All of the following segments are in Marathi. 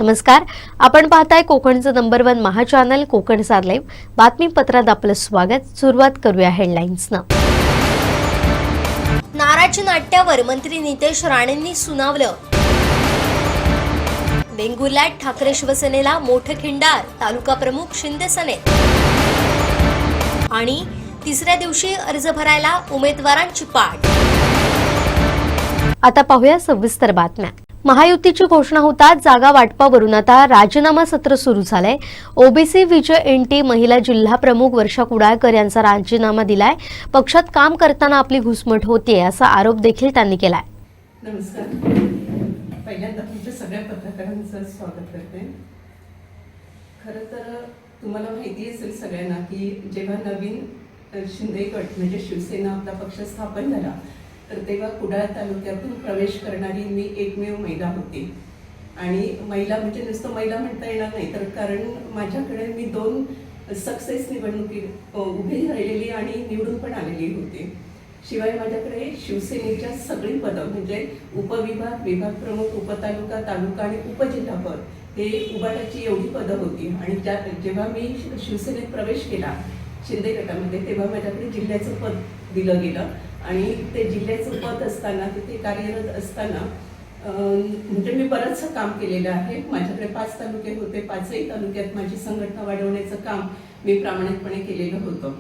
नमस्कार, आपण पाहताय कोकणचं नंबर 1 महा चॅनल कोकण सार लाईव्ह बातमीपत्रात आपलं स्वागत। सुरुवात करूया हेडलाईन्सनं। नाराजी नाट्यावर मंत्री नितेश राणेंनी सुनावलं। वेंगुर्ल्यात ठाकरे शिवसेनेला मोठं खिंडार, तालुका प्रमुख शिंदे सेनेत। आणि तिसऱ्या दिवशी अर्ज भरायला उमेदवारांची पाठ। आता पाहूया सविस्तर बातम्या। महायुतीची घोषणा होताच जागा वाटपावरून आता राजीनामा सत्र सुरू झालंय। ओबीसी विजय एनटी महिला जिल्हा प्रमुख वर्षा कुडाळकर यांचा राजीनामा दिलाय। पक्षात काम करताना आपली घुसमट होतीये असा आरोप देखील त्यांनी केलाय। नमस्कार, पहिल्यांदा तुमच्या सगळ्या पत्रकारांचं स्वागत करते। खरं तर तुम्हाला माहिती असेल सगळ्यांना की जेव्हा नवीन शिंदे गट म्हणजे शिवसेना आपला पक्ष स्थापन झाला तर तेव्हा कुडाळ तालुक्यातून प्रवेश करणारी मी एकमेव महिला होती। आणि महिला म्हणजे नुसतं महिला म्हणता येणार नाही, तर कारण माझ्याकडे मी 2 सक्सेस निवडणुकीत उभी राहिलेली आणि निवडून पण आलेली होती। शिवाय माझ्याकडे शिवसेनेच्या सगळी पदं म्हणजे उपविभाग, विभाग प्रमुख, उपतालुका, तालुका आणि उपजिल्हापद हे उभाटाची एवढी पदं होती। आणि जेव्हा मी शिवसेनेत प्रवेश केला शिंदे गटामध्ये तेव्हा माझ्याकडे जिल्ह्याचं पद दिलं गेलं। आणि ते जिल्ह्याचं पद असताना तिथे कार्यरत असताना म्हणजे मी बरंचसं काम केलेलं आहे। माझ्याकडे 5 तालुके होते, 5ही तालुक्यात माझी संघटना वाढवण्याचं काम मी प्रामाणिकपणे केलेलं होतं।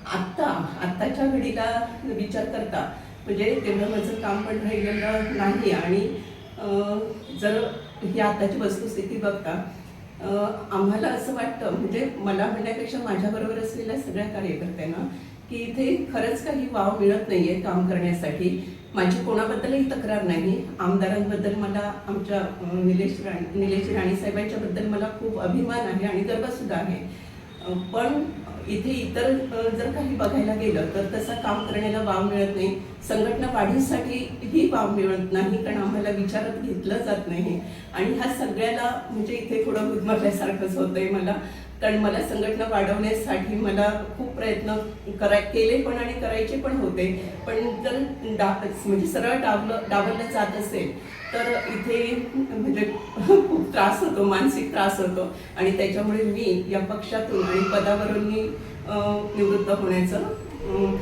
आत्ताच्या घडीला विचार करता म्हणजे तेवढं माझं काम पण राहिलेलं नाही। आणि जर ही आताची वस्तुस्थिती बघता आम्हाला असं वाटतं, म्हणजे मला म्हणण्यापेक्षा माझ्याबरोबर असलेल्या सगळ्या कार्यकर्त्यांना, की इथे खरंच काही वाव मिळत नाहीये काम करण्यासाठी। माझी कोणाबद्दलही तक्रार नाही। आमदारांबद्दल मला आमच्या निलेश राणे साहेबांच्याबद्दल मला खूप अभिमान आहे आणि गर्वसुद्धा आहे। पण इथे इतर जर काही बघायला गेलं तर तसं काम करण्याला वाव मिळत नाही। संघटना वाढीसाठीही वाव मिळत नाही, कारण आम्हाला विचारात घेतलं जात नाही। आणि ह्या सगळ्याला म्हणजे इथे थोडं गुदमरल्यासारखंच होतंय मला, कारण मला संघटना वाढवण्यासाठी मला खूप प्रयत्न केले पण आणि करायचे पण होते। पण जर म्हणजे सरळ डावललं जात असेल तर इथे म्हणजे खूप त्रास होतो, मानसिक त्रास होतो। आणि त्याच्यामुळे मी या पक्षातून आणि पदावरून मी निवृत्त होण्याचं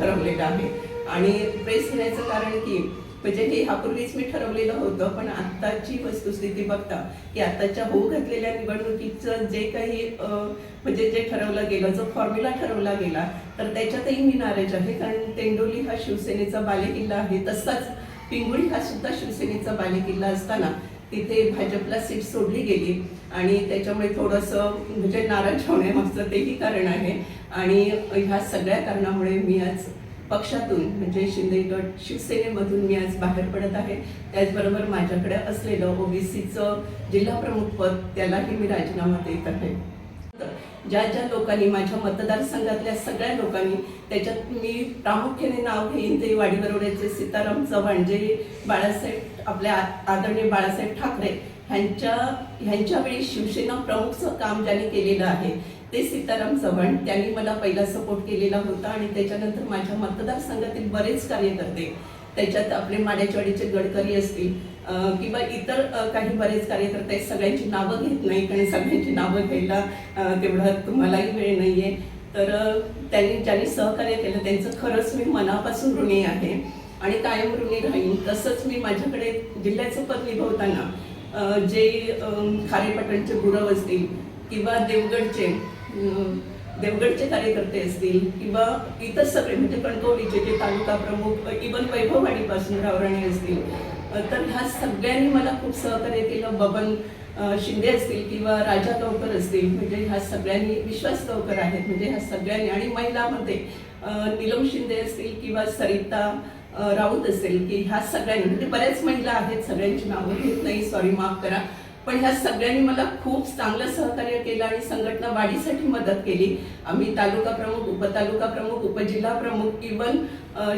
ठरवलेलं आहे। आणि प्रेस घेण्याचं कारण की म्हणजे हे ह्यापूर्वीच मी ठरवलेलं होतं, पण आत्ताची वस्तुस्थिती बघता की आत्ताच्या होऊ घातलेल्या निवडणुकीचं जे काही म्हणजे जे ठरवलं गेलं, जो फॉर्म्युला ठरवला गेला तर त्याच्यातही मी नाराज आहे। कारण तेंडोली हा शिवसेनेचा बालेकिल्ला आहे, तसाच पिंगुळी हा सुद्धा शिवसेनेचा बालेकिल्ला असताना तिथे भाजपला सीट सोडली गेली। आणि त्याच्यामुळे थोडंसं म्हणजे नाराज होण्यामागचं तेही कारण आहे। आणि ह्या सगळ्या कारणामुळे मी आज पक्षातून म्हणजे शिंदे गट शिवसेनेमधून मी आज बाहेर पडत आहे। त्याचबरोबर माझ्याकडे असलेलं ओबीसीचं जिल्हा प्रमुख पद त्यालाही मी राजीनामा देत आहे। ज्या लोकांनी माझ्या मतदारसंघातल्या सगळ्या लोकांनी, त्याच्यात मी प्रामुख्याने नाव घेईन ते वाडीवरवड्याचे सीताराम चव्हाण, जे आपल्या आदरणीय बाळासाहेब ठाकरे ह्यांच्या वेळी शिवसेना प्रमुखचं काम ज्यांनी केलेलं आहे ते सीताराम चव्हाण, त्यांनी मला पहिला सपोर्ट केलेला होता। आणि त्याच्यानंतर माझ्या मतदारसंघातील बरेच कार्यकर्ते, त्याच्यात आपले माड्याचवाडीचे गडकरी असतील किंवा इतर काही बरेच कार्यकर्ते, सगळ्यांची नावं घेत नाही कारण सगळ्यांची नावं घ्यायला तेवढा तुम्हालाही वेळ नाहीये। तर ज्यांनी सहकार्य केलं त्यांचं खरंच मी मनापासून ऋणी आहे आणि कायम ऋणी राहीन। तसंच मी माझ्याकडे जिल्ह्याचं पद निभवताना जे खारेपाटणचे गुरव असतील किंवा देवगडचे कार्यकर्ते असतील किंवा इतर सगळे म्हणजे कणकवलीचे जे तालुका प्रमुख, इवन वैभववाडीपासून रावराणे असतील, तर ह्या सगळ्यांनी मला खूप सहकार्य केलं। बबन शिंदे असतील किंवा राजा गावकर असतील, म्हणजे ह्या सगळ्यांनी, विश्वास गावकर आहेत, म्हणजे ह्या सगळ्यांनी, आणि महिलांमध्ये नीलम शिंदे असतील किंवा सरिता राऊत असेल, की ह्या सगळ्यांनी म्हणजे बऱ्याच महिला आहेत, सगळ्यांची नावं घेत नाही, सॉरी माफ करा, पण ह्या सगळ्यांनी मला खूप चांगलं सहकार्य केलं आणि संघटना वाढीसाठी मदत केली। आम्ही तालुका प्रमुख, उपतालुका प्रमुख, उपजिल्हा प्रमुख, इवन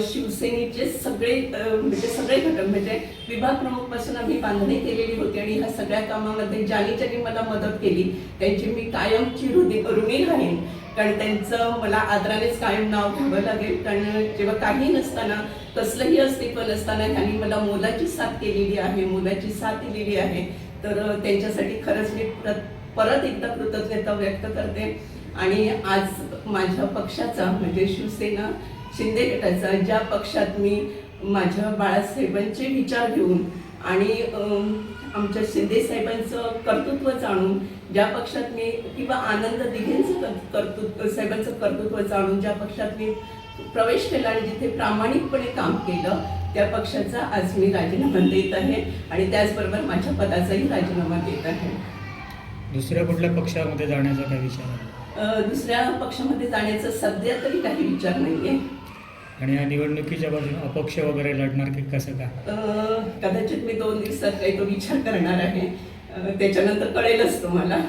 शिवसेनेचे सगळे म्हणजे सगळे घटक म्हणजे विभाग प्रमुख पासून आम्ही बांधणी केलेली होती। आणि ह्या सगळ्या कामामध्ये ज्यांनी मला मदत केली त्यांची मी कायमची ऋणी राहीन, कारण त्यांचं मला आदरानेच कायम नाव घ्यावं लागेल। कारण जेव्हा काही नसताना, कसलंही अस्तित्व नसताना त्यांनी मला मोलाची साथ केलेली आहे, मोलाची साथ दिलेली आहे, तर त्यांच्यासाठी खरंच मी परत एकदा कृतज्ञता व्यक्त करते. आणि आज माझ्या पक्षाचा म्हणजे शिवसेना शिंदे गटाचा, ज्या पक्षात मी माझ्या बाळासाहेबांचे विचार घेऊन आणि आमच्या शिंदे साहेबांचं कर्तृत्व जाणून, ज्या पक्षात मी किंवा आनंद दिघेंचं साहेबांचं कर्तृत्व जाणून ज्या पक्षात मी प्रवेश केला आणि जिथे प्रामाणिकपणे काम केलं, त्या पक्षाचा आज मी राजीनामा देत आहे आणि त्याचबरोबर माझ्या पदाचाही राजीनामा देत आहे. दुसऱ्या कुठल्या पक्षामध्ये जाण्याचा काय विचार आहे? दुसऱ्या पक्षामध्ये जाण्याचा सध्या तरी काही विचार नाही आहे. आणि या निवडणुकीच्या बाजूने अपक्ष वगैरे लढणार की कसं काय? कदाचित मी 2 दिवसात काही तो विचार करणार आहे, त्याच्यानंतर कळेलच तुम्हाला.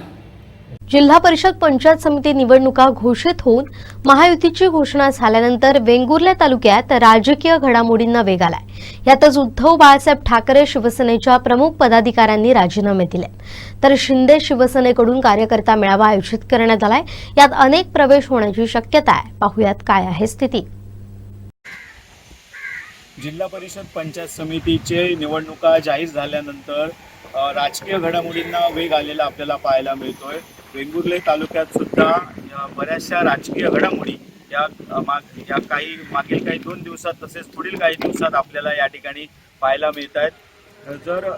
जिल्हा परिषद पंचायत समिती निवडणुका घोषित होऊन महायुतीची घोषणा झाल्यानंतर वेंगुर्ला तालुक्यात राजकीय घडामोडींना वेग आलाय. यातच उद्धव बाळासाहेब ठाकरे शिवसेनेच्या प्रमुख पदाधिकाऱ्यांनी राजीनामे दिले, तर शिंदे शिवसेनेकडून कार्यकर्ता मेळावा आयोजित करण्यात आलाय. यात अनेक प्रवेश होण्याची शक्यता आहे. पाहुयात काय आहे स्थिती. जिल्हा परिषद पंचायत समितीचे निवडणुका जाहीर झाल्यानंतर राजकीय घडामोडींना वेग आलेला आपल्याला पाहायला मिळतोय. वेंगुर्ले तालुक्यात सुद्धा बऱ्याचशा राजकीय घडामोडी या मागील काही 2 दिवसात तसेच पुढील काही दिवसात आपल्याला या ठिकाणी पाहायला मिळत आहेत. जर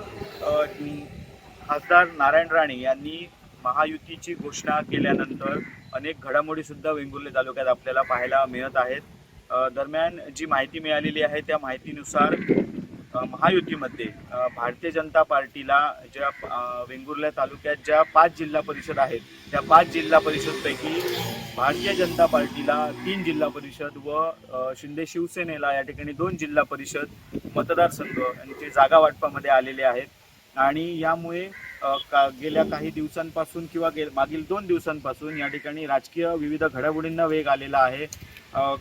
खासदार नारायण राणे यांनी महायुतीची घोषणा केल्यानंतर अनेक घडामोडी सुद्धा वेंगुर्ले तालुक्यात आपल्याला पाहायला मिळत आहेत. दरम्यान जी माहिती मिळालेली आहे त्या माहितीनुसार महायुतीमध्ये भारतीय जनता पार्टीला ज्या वेंगुर्ला तालुक्यात ज्या 5 जिल्हा परिषद आहेत त्या 5 जिल्हा परिषदपैकी भारतीय जनता पार्टीला 3 जिल्हा परिषद व शिंदे शिवसेनेला या ठिकाणी 2 जिल्हा परिषद मतदारसंघ यांचे जागा वाटपामध्ये आलेले आहेत. आणि यामुळे गेल्या काही दिवसांपासून किंवा मागील 2 दिवसांपासून या ठिकाणी राजकीय विविध घडामोडींना वेग आलेला आहे.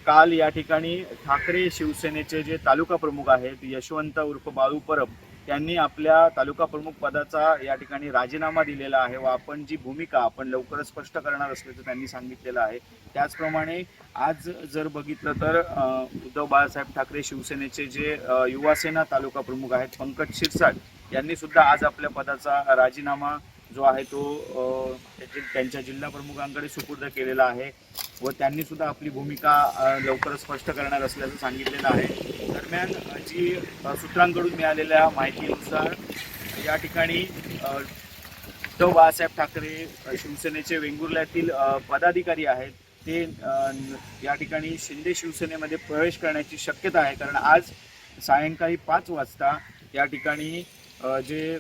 काल या ठिकाणी ठाकरे शिवसेनेचे जे तालुका प्रमुख आहेत यशवंत उर्फ बाळू परब यांनी आपल्या तालुका प्रमुख पदाचा या ठिकाणी राजीनामा दिलेला आहे व आपण जी भूमिका आपण लवकरच स्पष्ट करणार असल्याचं त्यांनी सांगितलेलं आहे. त्याचप्रमाणे आज जर बघितलं तर उद्धव बाळासाहेब ठाकरे शिवसेनेचे जे युवासेना तालुका प्रमुख आहेत पंकज शिरसाट यांनी सुद्धा आज आपल्या पदाचा राजीनामा जो आहे तो त्यांच्या जिल्हा प्रमुखांकडे सुपूर्द केलेला आहे व त्यांनी सुद्धा आपली भूमिका लवकरच स्पष्ट करणार असल्याचं सांगितलेलं आहे. दरम्यान जी सूत्रांकडून मिळालेल्या माहितीनुसार या ठिकाणी उद्धव बाळासाहेब ठाकरे शिवसेनेचे वेंगुर्ल्यातील पदाधिकारी आहेत ते या ठिकाणी शिंदे शिवसेनेमध्ये प्रवेश करण्याची शक्यता आहे. कारण आज सायंकाळी 5 वाजता या ठिकाणी जे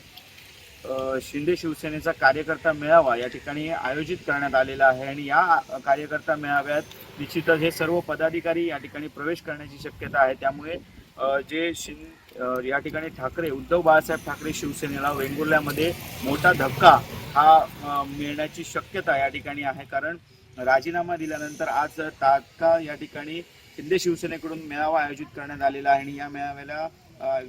शिंदे शिवसेनेचा कार्यकर्ता मेळावा या ठिकाणी आयोजित करण्यात आलेला आहे आणि या कार्यकर्ता मेळाव्यात निश्चितच हे सर्व पदाधिकारी या ठिकाणी प्रवेश करण्याची शक्यता आहे. त्यामुळे जे या ठिकाणी ठाकरे उद्धव बाळासाहेब ठाकरे शिवसेनेला वेंगुर्ल्यामध्ये मोठा धक्का हा मिळण्याची शक्यता या ठिकाणी आहे. कारण राजीनामा दिल्यानंतर आज तात्काळ या ठिकाणी शिंदे शिवसेनेकडून मेळावा आयोजित करण्यात आलेला आहे आणि या मेळाव्याला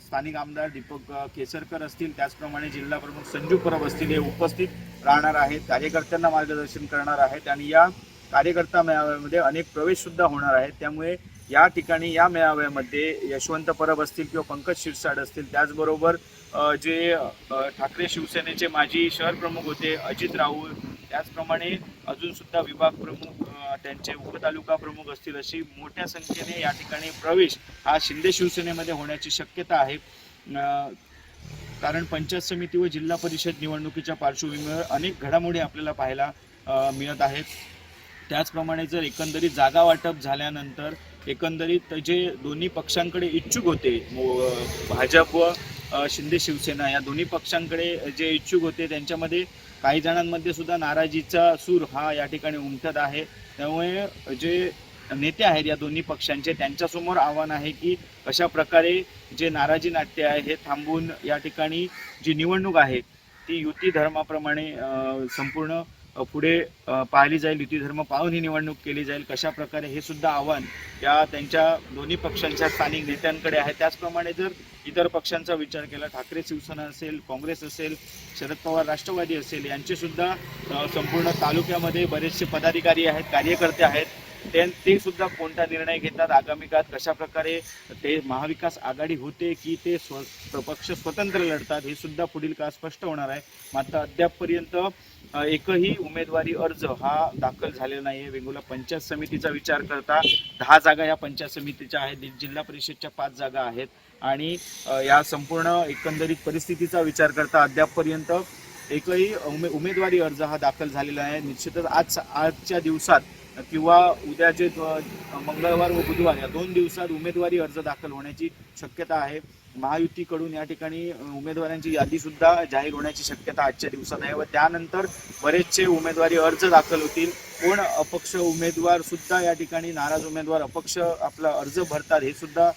स्थानिक आमदार दीपक केसरकर असतील त्याचप्रमाणे जिल्हा प्रमुख संजू परब असतील हे उपस्थित राहणार आहेत, कार्यकर्त्यांना मार्गदर्शन करणार आहेत आणि या कार्यकर्ता मेळाव्यामध्ये अनेक प्रवेश सुद्धा होणार आहेत. त्यामुळे या ठिकाणी या मेळाव्यामध्ये यशवंत परब असतील किंवा पंकज शिरसाट असतील त्याचबरोबर जे ठाकरे शिवसेनेचे माजी शहर प्रमुख होते अजित राऊळ त्याचप्रमाणे अजून सुद्धा विभाग प्रमुख त्यांचे उपतालुका प्रमुख असतील अशी मोठ्या संख्येने या ठिकाणी प्रवेश हा शिंदे शिवसेनेमध्ये होण्याची शक्यता आहे. कारण पंचायत समिती व जिल्हा परिषद निवडणुकीच्या पार्श्वभूमीवर अनेक घडामोडी आपल्याला पाहायला मिळत आहेत. त्याचप्रमाणे जर एकंदरीत जागा वाटप झाल्यानंतर एकंदरीत जे दोन्ही पक्षांकडे इच्छुक होते भाजप व शिंदे शिवसेना या दोन्ही पक्षांकडे जे इच्छुक होते त्यांच्यामध्ये काही जणांमध्ये सुद्धा नाराजीचा सूर हा या ठिकाणी उमटत आहे. त्यामुळे जे नेते आहेत या दोन्ही पक्षांचे त्यांच्यासमोर आव्हान आहे की कशा प्रकारे जे नाराजी नाट्य आहे हे थांबवून या ठिकाणी जी निवडणूक आहे ती युती धर्माप्रमाणे संपूर्ण पुढे पाहिली जाईल, युती धर्म पाळून ही निवडणूक केली जाईल कशा प्रकारे हे सुद्धा आव्हान या त्यांच्या दोन्ही पक्षांच्या स्थानिक नेत्यांकडे आहे. त्याचप्रमाणे जर इतर पक्षांचा विचार केला ठाकरे शिवसेना असेल, काँग्रेस असेल, शरद पवार राष्ट्रवादी असेल यांचे सुद्धा संपूर्ण तालुक्यामध्ये बरेचसे पदाधिकारी आहेत, कार्यकर्ते आहेत ते सुद्धा कोणता निर्णय घेतात, आगामी काळात कशा प्रकारे ते महाविकास आघाडी होते की ते पक्ष स्वतंत्र लढतात, हे सुद्धा पुढील काळात स्पष्ट होणार आहे. मात्र अद्यापपर्यंत एकही उमेदवारी अर्ज हा दाखल झालेला नाहीये. वेंगुर्ला पंचायत समितीचा विचार करता 10 जागा या पंचायत समितीच्या आहेत, जिल्हा परिषदच्या 5 जागा आहेत आणि या संपूर्ण एकंदरीत परिस्थितीचा विचार करता अद्यापपर्यंत एकही उमेदवारी अर्ज हा दाखल झालेला आहे. निश्चितच आजच्या दिवसात किंवा उद्या जे मंगळवार व बुधवार या 2 दिवसात उमेदवारी अर्ज दाखल होण्याची शक्यता आहे. महायुतीकडून या ठिकाणी उमेदवारांची यादी सुद्धा जाहीर होण्याची शक्यता आजच्या दिवसात आहे व त्यानंतर बरेचसे उमेदवारी अर्ज दाखल होतील. कोण अपक्ष उमेदवार सुद्धा या ठिकाणी नाराज उमेदवार अपक्ष आपला अर्ज भरतात हे सुद्धा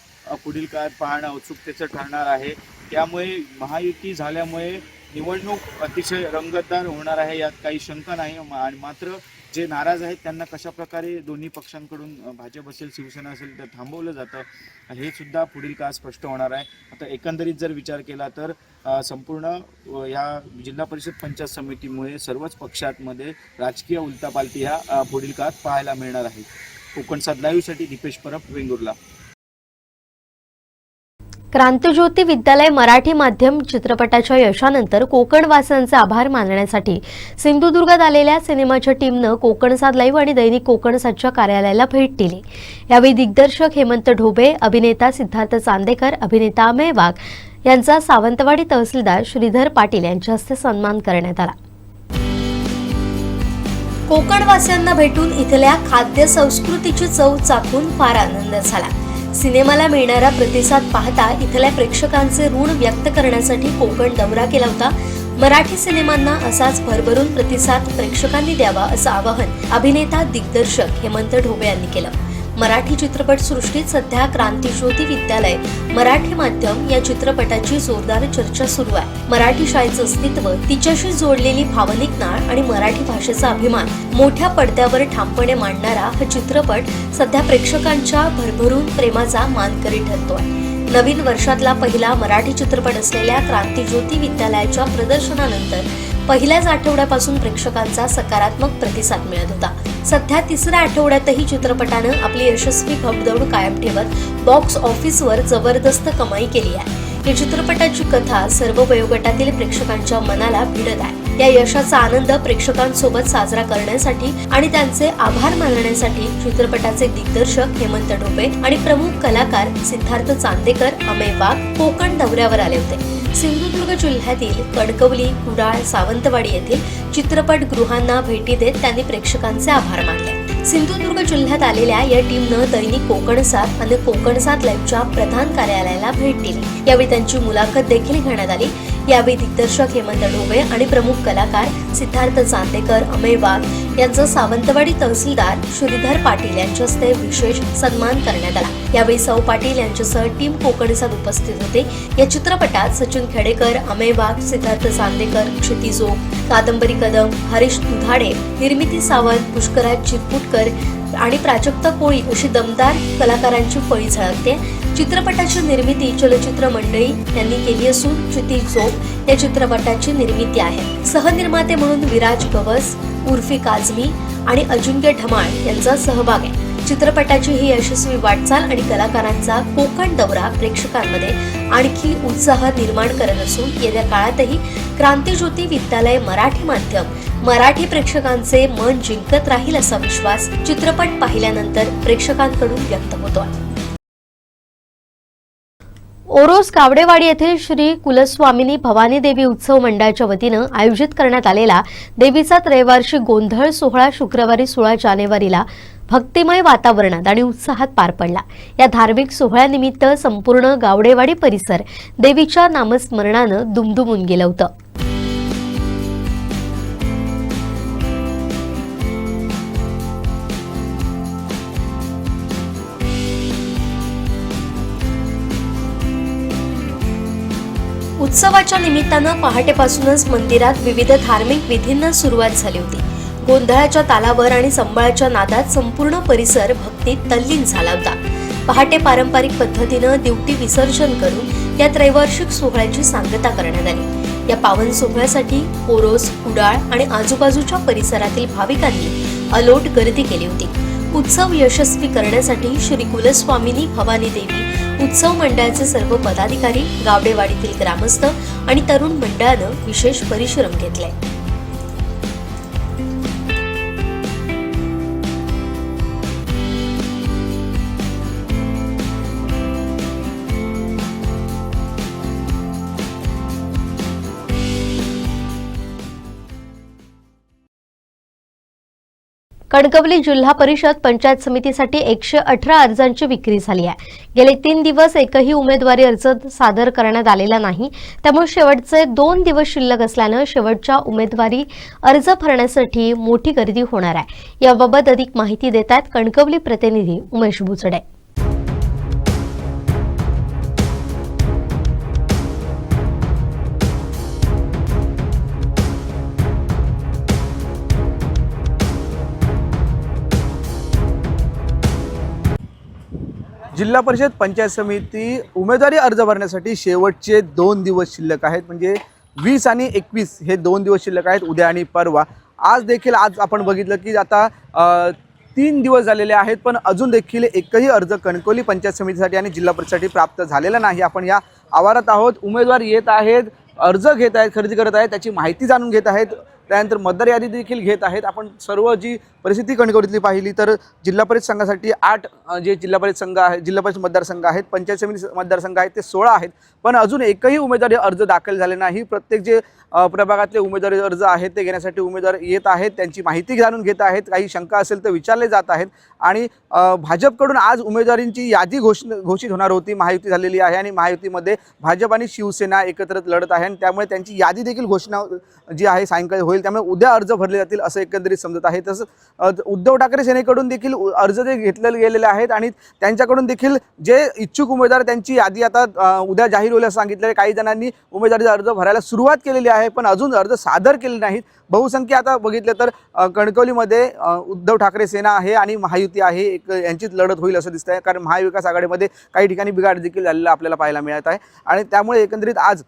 पुढील काळात पाहणं उत्सुकतेचं ठरणार आहे. त्यामुळे महायुती झाल्यामुळे निवडणूक अतिशय रंगतदार होणार आहे, यात काही शंका नाही. आणि मात्र जे नाराज आहेत त्यांना कशा प्रकारे दोन्ही पक्षांकडून भाजप असेल शिवसेना असेल तर थांबवलं जातं हे सुद्धा पुढील काळ स्पष्ट होणार आहे. आता एकंदरीत जर विचार केला तर संपूर्ण या जिल्हा परिषद पंचायत समितीमुळे सर्वच पक्षांमध्ये राजकीय उलटापालटी ह्या पुढील काळात पाहायला मिळणार आहे. कोकणसाद लाईव्हसाठी दीपेश परब, वेंगुर्ला. क्रांतिज्योती विद्यालय मराठी माध्यम चित्रपटाच्या यशानंतर कोकणवासियांचे आभार मानण्यासाठी सिंधुदुर्गात आलेल्या सिनेमाच्या टीमनं कोकणसाद लाईव्ह आणि दैनिक कोकणसादच्या कार्यालयाला भेट दिली. यावेळी दिग्दर्शक हेमंत ढोबे, अभिनेता सिद्धार्थ चांदेकर, अभिनेता अमेय वाघ यांचा सावंतवाडी तहसीलदार श्रीधर पाटील यांच्या हस्ते सन्मान करण्यात आला. कोकणवासियांना भेटून इथल्या खाद्य संस्कृतीची चव चाखून फार आनंद झाला. सिनेमाला मिळणारा प्रतिसाद पाहता इथल्या प्रेक्षकांचे ऋण व्यक्त करण्यासाठी कोकण दौरा केला होता. मराठी सिनेमांना असाच भरभरून प्रतिसाद प्रेक्षकांनी द्यावा असं आवाहन अभिनेता दिग्दर्शक हेमंत ढोबे यांनी केलं. मराठी चित्रपटसृष्टीत सध्या क्रांतिज्योती विद्यालय मराठी माध्यम या चित्रपटाची जोरदार चर्चा सुरू आहे. मराठी शाळेचं अस्तित्व, तिच्याशी जोडलेली भावनिक नाळ आणि मराठी भाषेचा अभिमान मोठ्या पडद्यावर ठामपणे मांडणारा हा चित्रपट सध्या प्रेक्षकांच्या भरभरून प्रेमाचा मानकरी ठरतोय. नवीन वर्षातला पहिला मराठी चित्रपट असलेल्या क्रांतिज्योती विद्यालयाच्या प्रदर्शनानंतर पहिल्याच आठवड्यापासून प्रेक्षकांचा सकारात्मक प्रतिसाद मिळत होता. सध्या 3ऱ्या आठवड्यातही चित्रपटानं आपली यशस्वी घोडदौड कायम ठेवत बॉक्स ऑफिसवर जबरदस्त कमाई केली आहे. या चित्रपटाची कथा सर्व वयोगटातील प्रेक्षकांच्या मनाला भिडत आहे. या यशाचा आनंद प्रेक्षकांसोबत साजरा करण्यासाठी आणि त्यांचे आभार मानण्यासाठी चित्रपटाचे दिग्दर्शक हेमंत ढोबे आणि प्रमुख कलाकार सिद्धार्थ चांदेकर, अमेय वाघ कोकण दौऱ्यावर आले होते. सिंधुदुर्ग जिल्ह्यातील कणकवली, कुडाळ, सावंतवाडी येथील चित्रपटगृहांना भेटी देत त्यांनी प्रेक्षकांचे आभार मानले. सिंधुदुर्ग जिल्ह्यात आलेल्या या टीमनं दैनिक कोकणसाद आणि कोकणसाद लाईव्हच्या प्रधान कार्यालयाला भेट दिली. यावेळी त्यांची मुलाखत देखील घेण्यात आली. यावेळी दिग्दर्शक हेमंत ढोबे आणि प्रमुख कलाकार सिद्धार्थ चांदेकर, अमेय वाघ यांचा सावंतवाडी तहसीलदार श्रीधर पाटील यांच्या हस्ते विशेष सन्मान करण्यात आला. यावेळी सौ पाटील यांच्यासह टीम कोकणसाद उपस्थित होते. या चित्रपटात सचिन खेडेकर, अमेय वाघ, सिद्धार्थ चांदेकर, क्षितिज ओक, कादंबरी कदम, हरीश दुधाडे, निर्मिती सावंत, पुष्कराज चिरपुटकर आणि प्राजक्ता कोळी अशी दमदार कलाकारांची फळी झळकते. चित्रपटाची निर्मिती चलचित्र मंडळी यांनी केली असून क्षितिज ओक या चित्रपटाची निर्मिती आहे. सहनिर्माते म्हणून विराज गवस, उर्फी काझमी आणि अजिंक्य ढमाळ यांचा सहभाग आहे. चित्रपटाची ही यशस्वी वाटचाल आणि कलाकारांचा कोकण दौरा प्रेक्षकांमध्ये आणखी उत्साह निर्माण करत असून येत्या काळातही क्रांतिज्योती विद्यालय मराठी माध्यम मराठी प्रेक्षकांचे मन जिंकत राहील असा विश्वास चित्रपट पाहिल्यानंतर प्रेक्षकांकडून व्यक्त होतोय. ओरोस कावडेवाडी येथील श्री कुलस्वामिनी भवानी देवी उत्सव मंडळाच्या वतीनं आयोजित करण्यात आलेला देवीचा त्रैवार्षिक गोंधळ सोहळा शुक्रवारी 16 जानेवारीला भक्तिमय वातावरणात आणि उत्साहात पार पडला. या धार्मिक सोहळ्यानिमित्त संपूर्ण गावडेवाडी परिसर देवीच्या नामस्मरणानं दुमदुमून गेलं होतं. उत्सवाच्या निमित्तानं पहाटेपासूनच मंदिरात विविध धार्मिक विधींना सुरुवात झाली होती. गोंधळाच्या तालावर आणि संबळाच्या नादात संपूर्ण परिसर भक्तीत तल्लीन झाला होता. पहाटे पारंपरिक पद्धतीनं दिवटी विसर्जन करून या त्रैवार्षिक सोहळ्याची सांगता करण्यात आली. या पावन सोहळ्यासाठी ओरोस, कुडाळ आणि आजूबाजूच्या परिसरातील भाविकांनी अलोट गर्दी केली होती. उत्सव यशस्वी करण्यासाठी श्री कुलस्वामिनी भवानी देवी उत्सव मंडळाचे सर्व पदाधिकारी, गावडेवाडीतील ग्रामस्थ आणि तरुण मंडळानं विशेष परिश्रम घेतले. कणकवली जिल्हा परिषद पंचायत समितीसाठी 118 अर्जांची विक्री झाली आहे. गेले 3 दिवस एकही उमेदवारी अर्ज सादर करण्यात आलेला नाही. त्यामुळे शेवटचे 2 दिवस शिल्लक असल्यानं शेवटच्या उमेदवारी अर्ज भरण्यासाठी मोठी गर्दी होणार आहे. याबाबत अधिक माहिती देत आहेत कणकवली प्रतिनिधी उमेश बुचडे. जिल्हा परिषद पंचायत समिती उमेदवारी अर्ज भरण्यासाठी शेवटचे 2 दिवस शिल्लक आहेत. म्हणजे 20 आणि 21 हे 2 दिवस शिल्लक आहेत, उद्या आणि परवा. आज आपण बघितलं की आता 3 दिवस झालेले आहेत, पण अजून देखील एकही अर्ज कणकवली पंचायत समितीसाठी आणि जिल्हा परिषदेसाठी प्राप्त झालेला नाही. आपण या आवारात आहोत. उमेदवार येत आहेत, अर्ज घेत आहेत, खरेदी करत आहेत, त्याची माहिती जाणून घेत आहेत, त्यानंतर मतदार यादी देखील घेत आहेत. आपण सर्व जी परिस्थिती कणकवलीतली पाहिली तर जिल्हा परिषद संघासाठी 8 जे जिल्हा परिषद संघ आहेत, जिल्हा परिषद मतदारसंघ आहेत, पंचायत समिती मतदारसंघ आहेत ते 16 आहेत, पण अजून एकही उमेदवारी अर्ज दाखल झाले नाही. प्रत्येक जे प्रभागातले उमेदवारी अर्ज आहेत ते घेण्यासाठी उमेदवार येत आहेत, त्यांची माहिती जाणून घेत आहेत, काही शंका असेल तर विचारले जात आहेत. आणि भाजपकडून आज उमेदवारींची यादी घोषित होणार होती. महायुती झालेली आहे आणि महायुतीमध्ये भाजप आणि शिवसेना एकत्र लढत आहे आणि त्यामुळे त्यांची यादी देखील घोषणा जी आहे सायंकाळी होईल. त्यामुळे उद्या अर्ज भरले जातील असं एकंदरीत समजत आहे. तसंच उद्धव ठाकरे सेनेकडून देखील अर्ज ते घेतले गेलेले आहेत आणि त्यांच्याकडून देखील जे इच्छुक उमेदवार त्यांची यादी आता उद्या जाहीर होईल असं सांगितलं. काही जणांनी उमेदवारी अर्ज भरायला सुरुवात केलेली आहे, पण अजून अर्ज सादर केले नाहीत. बहुसंख्य आता बघितलं तर कणकवलीमध्ये उद्धव ठाकरे सेना आहे आणि महायुती आहे, यांचीच लढत होईल असं दिसत आहे. कारण महाविकास आघाडीमध्ये काही ठिकाणी बिघाड देखील झालेला आपल्याला पाहायला मिळत आहे. आणि त्यामुळे एकंदरीत आज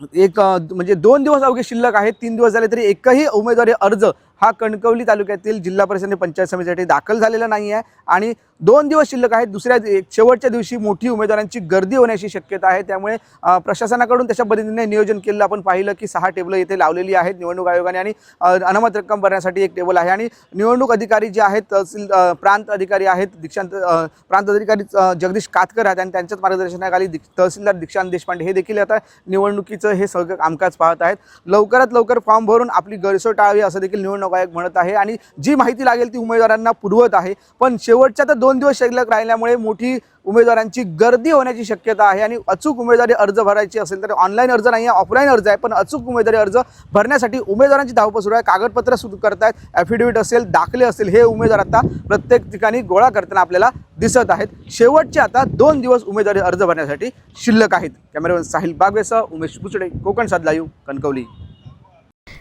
म्हणजे 2 दिवस अवघे शिल्लक आहेत. 3 दिवस झाले तरी एकही उमेदवारी अर्ज हा कणकवली तालुक्यातील जिल्हा परिषद आणि पंचायत समितीसाठी दाखल झालेला नाही आहे आणि 2 दिवस शिल्लक आहेत. शेवटच्या दिवशी मोठी उमेदवारांची गर्दी होण्याची शक्यता आहे. त्यामुळे प्रशासनाकडून तशा पद्धतीने नियोजन केलेलं आपण पाहिलं की 6 टेबल येथे लावलेली आहेत निवडणूक आयोगाने आणि अनामत रक्कम भरण्यासाठी 1 टेबल आहे. आणि निवडणूक अधिकारी जे आहेत तहसील प्रांत अधिकारी आहेत, प्रांत अधिकारी जगदीश कातकर आहेत आणि त्यांच्याच मार्गदर्शनाखाली तहसीलदार दीक्षांत देशपांडे हे देखील आता निवडणुकीचं हे सगळं कामकाज पाहत आहेत. लवकरात लवकर फॉर्म भरून आपली गैरसोय टाळावी असं देखील निवडणूक आयोग म्हणत आहे आणि जी माहिती लागेल ती उमेदवारांना पुरवत आहे. पण शेवटच्या तर 2 दिवस शिल्लक राहिल्यामुळे मोठी उमेदवारांची गर्दी होण्याची शक्यता आहे. आणि अचूक उमेदवारी अर्ज भरायची असेल तर ऑनलाईन अर्ज नाही आहे, ऑफलाईन अर्ज आहे, पण अचूक उमेदवारी अर्ज भरण्यासाठी उमेदवारांची धावपळ सुरू आहे. कागदपत्र सुरू करतायत, ॲफिडेव्हिट असेल, दाखले असेल, हे उमेदवार आता प्रत्येक ठिकाणी गोळा करताना आपल्याला दिसत आहेत. शेवटचे आता 2 दिवस उमेदवारी अर्ज भरण्यासाठी शिल्लक आहेत. कॅमेरामॅन साहिल बागवेसह उमेश बुचडे, कोकण सात लाईव्ह, कणकवली.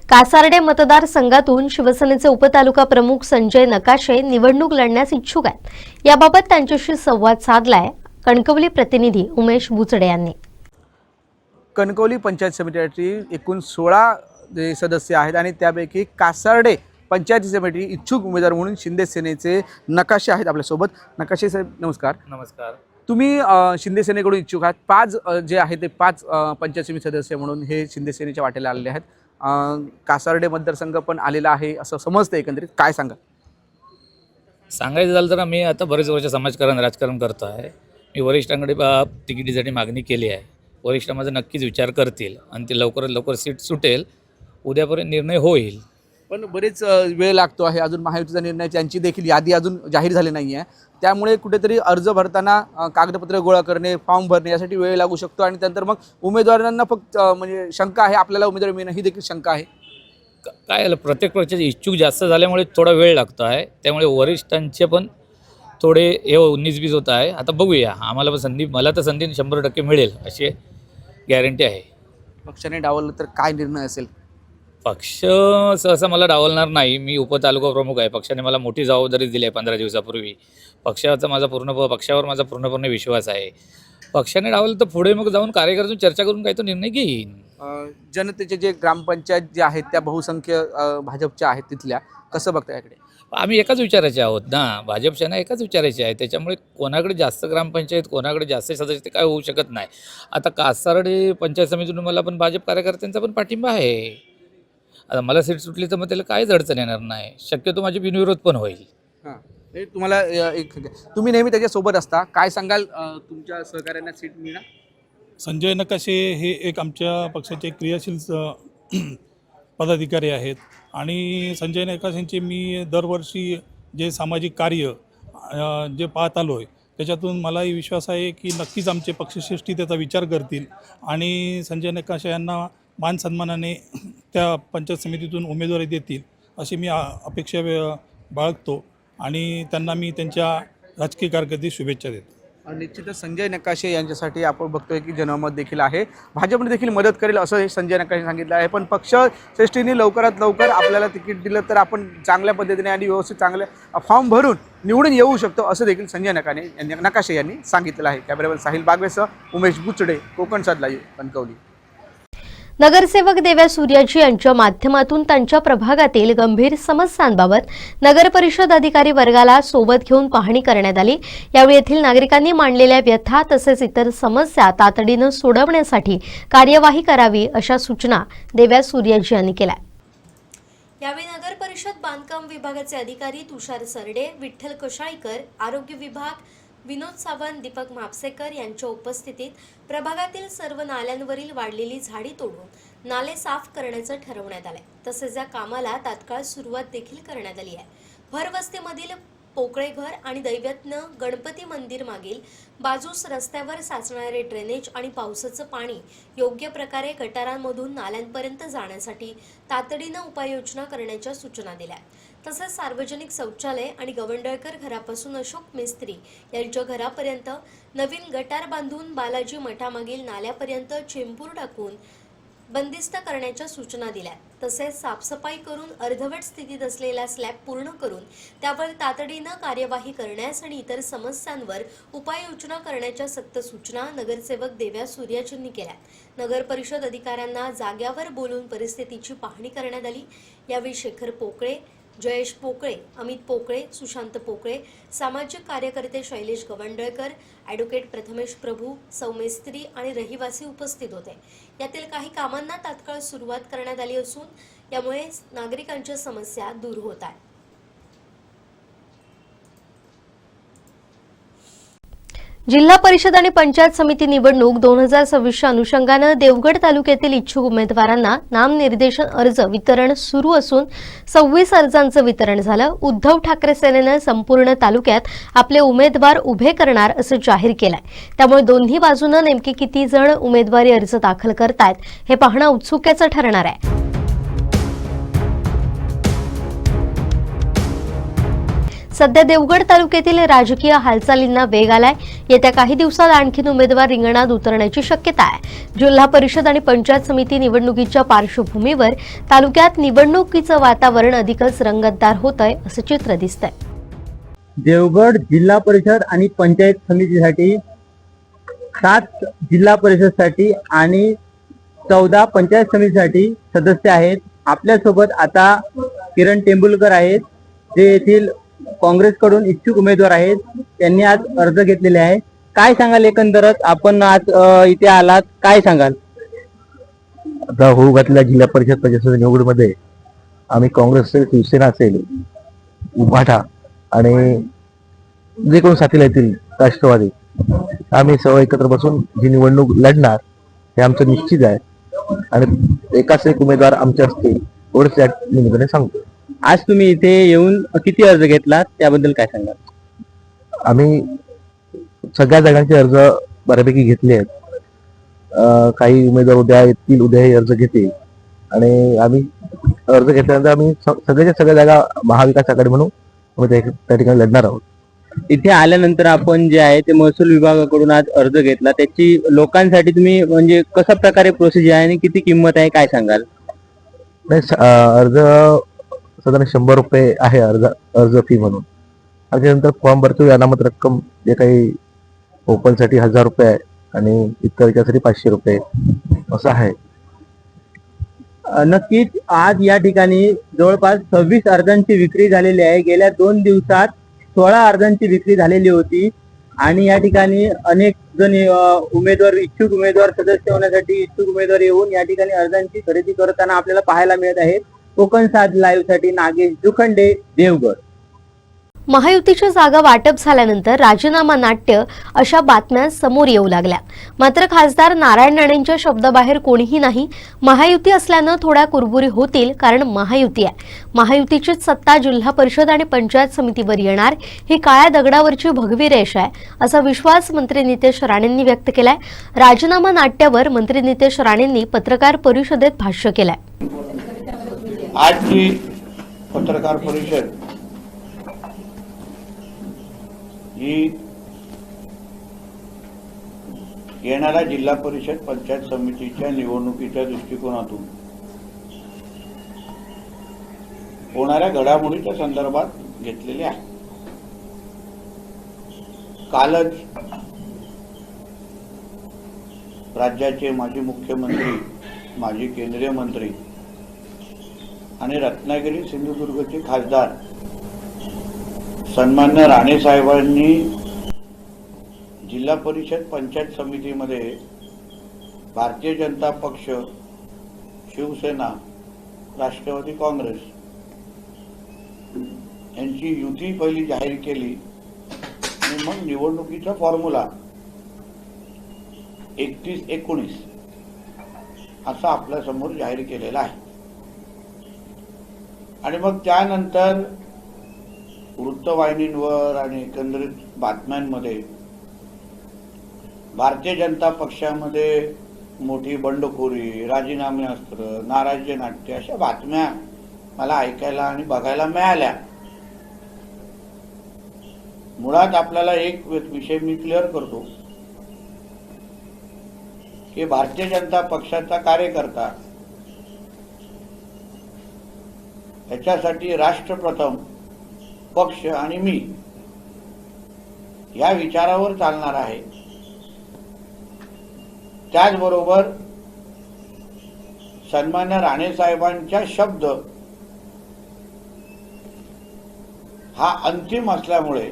कासार्डे मतदारसंघातून शिवसेनेचे उपतालुका प्रमुख संजय नकाशे निवडणूक लढण्यास इच्छुक आहेत. याबाबत त्यांच्याशी संवाद साधलाय कणकवली प्रतिनिधी उमेश बुचडे यांनी. कणकवली पंचायत समितीसाठी एकूण 16 जे सदस्य आहेत आणि त्यापैकी कासार्डे पंचायत समिती इच्छुक उमेदवार म्हणून शिंदे सेनेचे नकाशे आहेत आपल्यासोबत. नकाशे साहेब नमस्कार. नमस्कार. तुम्ही शिंदे सेनेकडून इच्छुक आहात. 5 जे आहे ते 5 पंचायत समिती सदस्य म्हणून हे शिंदे सेनेच्या वाटेला आलेले आहेत. कासार्डे मतदारसंघ पण आलेला आहे असं समजतं. एकंदरीत काय सांगा? सांगायचं झालं तर मी आता बरेच वर्ष राजकारण करतो आहे. मी वरिष्ठांकडे तिकिटीसाठी मागणी केली आहे. वरिष्ठ माझा नक्कीच विचार करतील आणि ते लवकरात लवकर सीट सुटेल. उद्यापर्यंत निर्णय होईल. पण बरेच वेळ लागतो आहे. अजून महायुतीचा निर्णय, त्यांची देखील यादी अजून जाहीर झाली नाही आहे. त्यामुळे कुठेतरी अर्ज भरताना कागदपत्र गोळा करणे, फॉर्म भरणे यासाठी वेळ लागू शकतो आणि त्यानंतर मग उमेदवारांना फक्त म्हणजे शंका आहे, आपल्याला उमेदवार मिळणं ही देखील शंका आहे. काय झालं, प्रत्येक पक्षाचे इच्छुक जास्त झाल्यामुळे थोडा वेळ लागतो आहे. त्यामुळे वरिष्ठांचे पण थोडे हे 19-20 होत आहे. आता बघूया. आम्हाला पण मला तर संधी 100% मिळेल अशी गॅरंटी आहे. पक्षाने डावललं तर काय निर्णय असेल? पक्ष सहसा मला डावलणार नाही. मी उपतालुका प्रमुख आहे. पक्षाने मला मोठी जबाबदारी दिली आहे 15 दिवसापूर्वी. पक्षावर माझा पूर्णपणे विश्वास आहे. पक्षाने डावलं तर पुढे मग जाऊन कार्यकर्त्यांची चर्चा करून काही तो निर्णय घेईन. जनतेचे जे ग्रामपंचायत जे आहेत त्या बहुसंख्य भाजपच्या आहेत, तिथल्या कसं बघता याकडे? आम्ही एकाच विचाराचे आहोत ना, भाजप सेना एकाच विचाराची आहे. त्याच्यामुळे कोणाकडे जास्त ग्रामपंचायत, कोणाकडे जास्त सदस्य ते काय होऊ शकत नाही. आता कासारडे पंचायत समितीतून मला पण भाजप कार्यकर्त्यांचा पण पाठिंबा आहे. आता मला सीट सुटली तर मग त्याला काहीच अडचण येणार नाही. शक्यतो माझी बिनविरोध पण होईल. हां, हे तुम्हाला तुम्ही नेहमी त्याच्यासोबत असता, काय सांगाल तुमच्या सहकाऱ्यांना सीट मिळणार? संजय नकाशे हे एक आमच्या पक्षाचे क्रियाशील पदाधिकारी आहेत आणि संजय नकाशेंचे मी दरवर्षी जे सामाजिक कार्य जे पाहत आलो आहे त्याच्यातून मलाही विश्वास आहे की नक्कीच आमचे पक्षश्रेष्ठी त्याचा विचार करतील आणि संजय नकाशे यांना मान सन्मानाने त्या पंचायत समितीतून उमेदवारी देतील अशी मी अपेक्षा बाळगतो आणि त्यांना मी त्यांच्या राजकीय कारकिर्दीत शुभेच्छा देतो. निश्चितच संजय नकाशे यांच्यासाठी आपण बघतोय की जनमत देखील आहे, भाजपने देखील मदत करेल असं हे संजय नकाशे सांगितलं आहे. पण पक्षश्रेष्ठींनी लवकरात लवकर आपल्याला तिकीट दिलं तर आपण चांगल्या पद्धतीने आणि व्यवस्थित चांगले फॉर्म भरून निवडून येऊ शकतो असं देखील संजय नकाशे यांनी सांगितलं आहे. कॅमेरामॅन साहिल बागवेसह उमेश बुचडे, कोकण सात लाईव्ह, कणकवली. नगरसेवक देव्या सूर्याजी यांच्या माध्यमातून त्यांच्या प्रभागातील गंभीर समस्यांबाबत नगर परिषद अधिकारी वर्गाला सोबत घेऊन पाहणी करण्यात आली. यावेळी येथील नागरिकांनी मांडलेल्या व्यथा तसेच इतर समस्या तातडीनं सोडवण्यासाठी कार्यवाही करावी अशा सूचना देव्या सूर्याजी यांनी केल्या. यावेळी नगर परिषद बांधकाम विभागाचे अधिकारी तुषार सरडे, विठ्ठल कशाळीकर, आरोग्य विभाग विनोद सावंत, दीपक म्हापसेकर यांच्या उपस्थितीत प्रभागातील सर्व नाल्यांवरील वाढलेली झाडी तोडून नाले साफ करण्याचं ठरवण्यात आलंय. तसेच या कामाला तात्काळ सुरुवात देखील करण्यात आली आहे. भरवस्तीमधील पोकळे घर आणि दैवत्न गणपती मंदिर मागील बाजूस रस्त्यावर साचणारे ड्रेनेज आणि पावसाचं पाणी योग्य प्रकारे गटारांमधून नाल्यांपर्यंत जाण्यासाठी तातडीनं उपाययोजना करण्याच्या सूचना दिल्या. तसेच सार्वजनिक शौचालय आणि गवंडळकर घरापासून अशोक मिस्त्री यांच्या घरापर्यंत नवीन गटार बांधून बालाजी मठामागील नाल्यापर्यंत चेंबूर टाकून बंदिस्त करण्याच्या सूचना दिल्या. तसेच साफसफाई करून अर्धवट स्थितीत असलेला स्लॅब पूर्ण करून त्यावर तातडीनं कार्यवाही करण्यास आणि इतर समस्यांवर उपाययोजना करण्याच्या सक्त सूचना नगरसेवक देव्या सूर्याजींनी केल्या. नगर परिषद अधिकाऱ्यांना जाग्यावर बोलून परिस्थितीची पाहणी करण्यात आली. यावेळी शेखर पोकळे, जयेश पोकळे, अमित पोकळे, सुशांत पोकळे, सामाजिक कार्यकर्ते शैलेश गवंडळकर, ॲडव्होकेट प्रथमेश प्रभू, सौमेस्त्री आणि रहिवासी उपस्थित होते. यातील काही कामांना तात्काळ सुरुवात करण्यात आली असून यामुळे नागरिकांच्या समस्या दूर होत आहेत. जिल्हा परिषद आणि पंचायत समिती निवडणूक 2026च्या अनुषंगानं देवगड तालुक्यातील इच्छुक उमेदवारांना नामनिर्देशन अर्ज वितरण सुरू असून 26 अर्जांचं वितरण झालं. उद्धव ठाकरे सेनेनं संपूर्ण तालुक्यात आपले उमेदवार उभे करणार असं जाहीर केलंय. त्यामुळे दोन्ही बाजूनं नेमके किती जण उमेदवारी अर्ज दाखल करतायत हे पाहणं उत्सुक्याचं ठरणार आहे. सध्या देवगड तालुक्यातील राजकीय हालचालींना वेग आलाय. येत्या काही दिवसात आणखीन उमेदवार रिंगणात उतरण्याची शक्यता आहे. जिल्हा परिषद आणि पंचायत समिती निवडणुकीच्या पार्श्वभूमीवर तालुक्यात निवडणुकीचं वातावरण अधिकच रंगतदार होतंय असं चित्र दिसतंय. देवगड जिल्हा परिषद आणि पंचायत समितीसाठी 7 जिल्हा परिषदसाठी आणि 14 पंचायत समितीसाठी सदस्य आहेत. आपल्यासोबत आता किरण टेंबुलकर आहेत, जे येथील काँग्रेसकडून इच्छुक उमेदवार आहेत. त्यांनी आज अर्ज घेतलेले आहे. काय सांगाल एकंदरच, आपण आज इथे आलात, काय सांगाल? आता होऊ घातलेल्या जिल्हा परिषद पंचायत निवडणुकीमध्ये आम्ही काँग्रेस असेल, शिवसेना असेल, उभाटा आणि जे कोण साथीला येतील राष्ट्रवादी, आम्ही सर्व एकत्र बसून जी निवडणूक लढणार हे आमचं निश्चित आहे आणि एकाच एक उमेदवार आमचे असतील एवढंच या निमित्ताने सांगतो. आज तुम्ही इथे येऊन किती अर्ज घेतलात त्याबद्दल काय सांगाल? आम्ही सगळ्या जागांचे अर्ज बऱ्यापैकी घेतले आहेत. काही उमेदवार उद्या येतील, उद्या हे अर्ज घेतील आणि आम्ही अर्ज घेतल्यानंतर आम्ही सगळ्या जागा महाविकास आघाडी म्हणून त्या ठिकाणी लढणार आहोत. इथे आल्यानंतर आपण जे आहे ते महसूल विभागाकडून आज अर्ज घेतला, त्याची लोकांसाठी तुम्ही म्हणजे कशा प्रकारे प्रोसिजर आहे आणि किती किंमत आहे काय सांगाल? नाही, अर्ज साधारण 100 रुपये आहे अर्ज फी म्हणून. आणि त्यानंतर फॉर्म भरतो, अनामत रक्कम जे काही ओपनसाठी 1000 रुपये आहे आणि इतर याच्यासाठी 500 रुपये असं आहे. नक्कीच आज या ठिकाणी जवळपास 26 अर्जांची विक्री झालेली आहे. गेल्या 2 दिवसात 16 अर्जांची विक्री झालेली होती आणि या ठिकाणी अनेक जण इच्छुक उमेदवार सदस्य होण्यासाठी इच्छुक उमेदवार येऊन या ठिकाणी अर्जांची खरेदी करताना आपल्याला पाहायला मिळत आहे. कोकण 7 लाईव्ह साठी नागेश जुखंडे, देवगड. महायुतीच्या जागा वाटप झाल्यानंतर राजीनामा नाट्य अशा बातम्या समोर येऊ लागल्या. मात्र खासदार नारायण राणेंच्या शब्दाबाहेर कोणीही नाही. महायुती असल्यानं थोड्या कुरबुरी होतील, कारण महायुती आहे. महायुतीचीच सत्ता जिल्हा परिषद आणि पंचायत समितीवर येणार, ही काळ्या दगडावरची भगवी रेष आहे, असा विश्वास मंत्री नितेश राणेंनी व्यक्त केलाय. राजीनामा नाट्यावर मंत्री नितेश राणेंनी पत्रकार परिषदेत भाष्य केलंय. आजची पत्रकार परिषद ही येणाऱ्या जिल्हा परिषद पंचायत समितीच्या निवडणुकीच्या दृष्टिकोनातून होणाऱ्या घडामोडीच्या संदर्भात घेतलेली आहे. कालच राज्याचे माजी मुख्यमंत्री, माजी केंद्रीय मंत्री आणि रत्नागिरी सिंधुदुर्गचे खासदार सन्मान्य राणे साहेबांनी जिल्हा परिषद पंचायत समितीमध्ये भारतीय जनता पक्ष, शिवसेना, राष्ट्रवादी काँग्रेस यांची युती पहिली जाहीर केली आणि मग निवडणुकीचा फॉर्म्युला 31-19 असा आपल्या समोर जाहीर केलेला आहे. आणि मग त्यानंतर वृत्तवाहिनींवर आणि एकंदरीत बातम्यांमध्ये भारतीय जनता पक्षामध्ये मोठी बंडखोरी, राजीनामे अस्त्र, नाराजी नाट्य अशा बातम्या मला ऐकायला आणि बघायला मिळाल्या. मुळात आपल्याला एक विषय मी क्लिअर करतो की भारतीय जनता पक्षाचा कार्यकर्ता याच्यासाठी राष्ट्र प्रथम, पक्ष आणि मी या विचारावर चालणार आहे. त्याचबरोबर सन्मान्य राणे साहेबांच्या शब्द हा अंतिम असल्यामुळे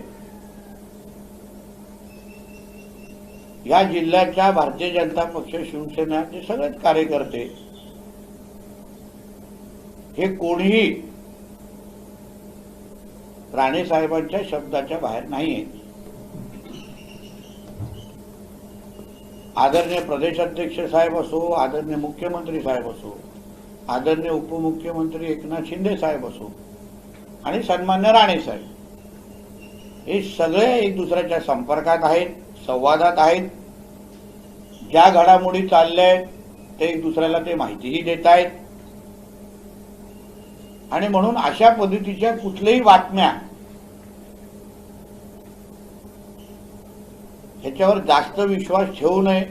या जिल्ह्याच्या भारतीय जनता पक्ष, शिवसेनेचे सगळेच कार्यकर्ते हे कोणीही राणे साहेबांच्या शब्दाच्या बाहेर नाहीये. आदरणीय प्रदेशाध्यक्ष साहेब असो, आदरणीय मुख्यमंत्री साहेब असो, आदरणीय उपमुख्यमंत्री एकनाथ शिंदे साहेब असो आणि सन्मान्य राणे साहेब, हे सगळे एक दुसऱ्याच्या संपर्कात आहेत, संवादात आहेत. ज्या घडामोडी चालल्या आहेत ते एक दुसऱ्याला ते माहितीही देत आहेत. आणि म्हणून अशा पद्धतीच्या कुठल्याही बातम्या ह्याच्यावर जास्त विश्वास ठेवू नये.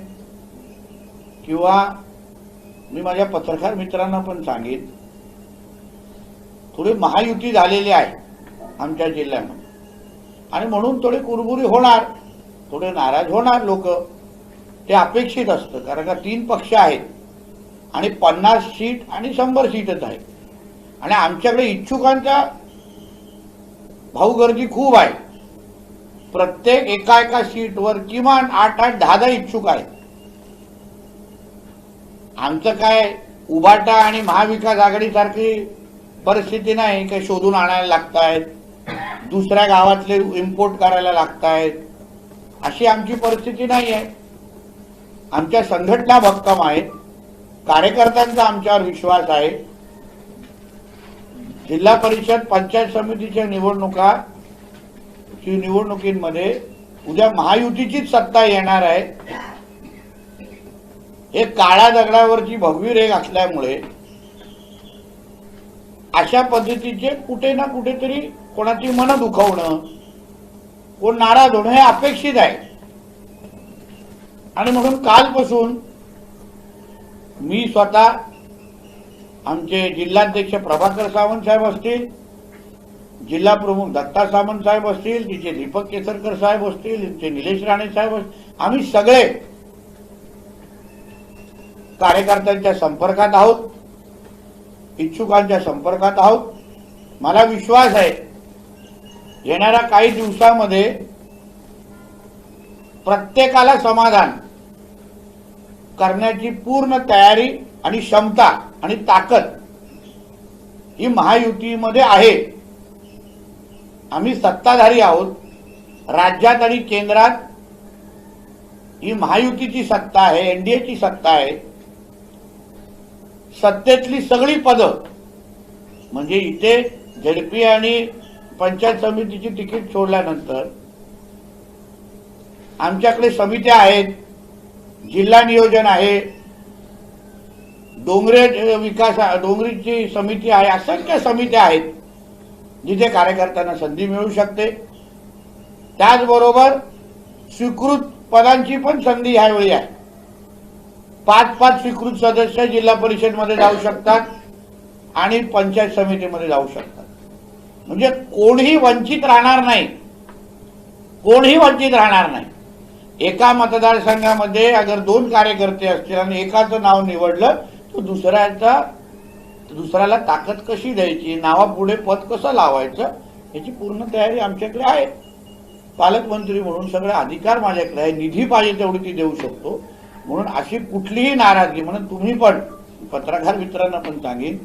किंवा मी माझ्या पत्रकार मित्रांना पण सांगेन, थोडी महायुती झालेली आहे आमच्या जिल्ह्यामध्ये आणि म्हणून थोडे कुरबुरी होणार, थोडे नाराज होणार लोक, ते अपेक्षित असतं. कारण का 3 पक्ष आहेत आणि 50 सीट आणि 100 सीटच आहेत आणि आमच्याकडे इच्छुकांचा भाऊगर्दी खूप आहे. प्रत्येक एका सीटवर किमान 8-8, 10-10 इच्छुक आहेत. आमचं काय उभाटा आणि महाविकास आघाडी सारखी परिस्थिती नाही काही शोधून आणायला लागतायत, दुसऱ्या गावातले इम्पोर्ट करायला लागतायत, अशी आमची परिस्थिती नाही आहे. आमच्या संघटना भक्कम आहेत, कार्यकर्त्यांचा आमच्यावर विश्वास आहे. जिल्हा परिषद पंचायत समितीच्या निवडणुकीमध्ये उद्या महायुतीचीच सत्ता येणार आहे. हे काळ्या दगडावरची भगवी रेघ असल्यामुळे अशा पद्धतीचे कुठे ना कुठेतरी कोणाची मन दुखवणं, कोण नाराज होणं हे अपेक्षित आहे. आणि म्हणून कालपासून मी स्वतः, आमचे जिल्हाध्यक्ष प्रभाकर सावंत साहेब असतील, जिल्हा प्रमुख दत्ता सामंत साहेब असतील, तिचे दीपक केसरकर साहेब असतील, तिचे निलेश राणे साहेब असतील, आम्ही सगळे कार्यकर्त्यांच्या संपर्कात आहोत. इच्छुकांच्या संपर्कात आहोत. मला विश्वास आहे येणाऱ्या काही दिवसामध्ये प्रत्येकाला समाधान करण्याची पूर्ण तयारी आणि क्षमता आणि ताकद ही महायुतीमध्ये आहे. आम्ही सत्ताधारी आहोत. राज्यात आणि केंद्रात ही महायुतीची सत्ता आहे, एनडीएची सत्ता आहे. सत्तेतली सगळी पदं म्हणजे इथे झेडपी आणि पंचायत समितीची तिकीट सोडल्यानंतर आमच्याकडे समित्या आहेत, जिल्हा नियोजन आहे, डोंगरीची समिती आहे, असंख्य समित्या आहेत जिथे कार्यकर्त्यांना संधी मिळू शकते. त्याचबरोबर स्वीकृत पदांची पण संधी ह्यावेळी आहे. 5 स्वीकृत सदस्य जिल्हा परिषदमध्ये जाऊ शकतात आणि पंचायत समितीमध्ये जाऊ शकतात. म्हणजे कोणीही वंचित राहणार नाही, कोणीही वंचित राहणार नाही. एका मतदारसंघामध्ये अगर 2 कार्यकर्ते असतील आणि एकाचं नाव निवडलं तर दुसऱ्याला ताकद कशी द्यायची, नावापुढे पद कसं लावायचं याची पूर्ण तयारी आमच्याकडे आहे. पालकमंत्री म्हणून सगळे अधिकार माझ्याकडे आहे. निधी पाहिजे तेवढी ती देऊ शकतो. म्हणून अशी कुठलीही नाराजगी म्हणून तुम्ही पण पत्रकार मित्रांना पण सांगेन,